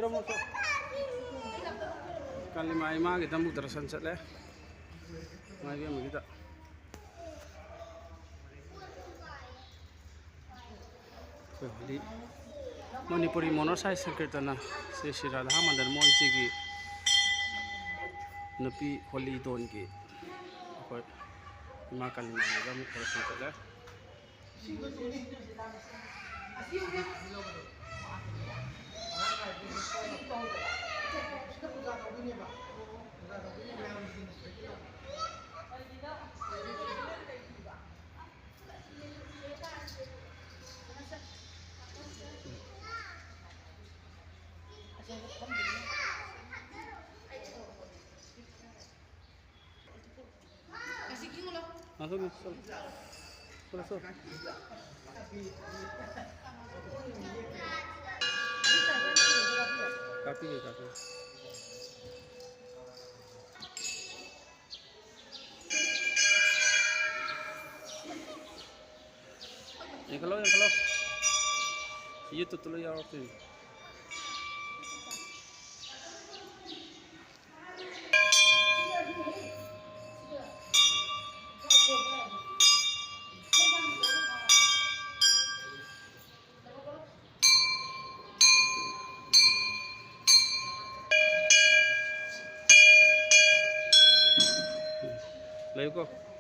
Kali mai kita muter sunset le. Mai kita. Di Manipuri monorsai sankirtana se Shirada Hamandan Monsi ki napi holi don ki koi ma kali mai ga muter sunset le. Masuk. Kapi. Yang kalau itu tuh ya waktu. Layu kok.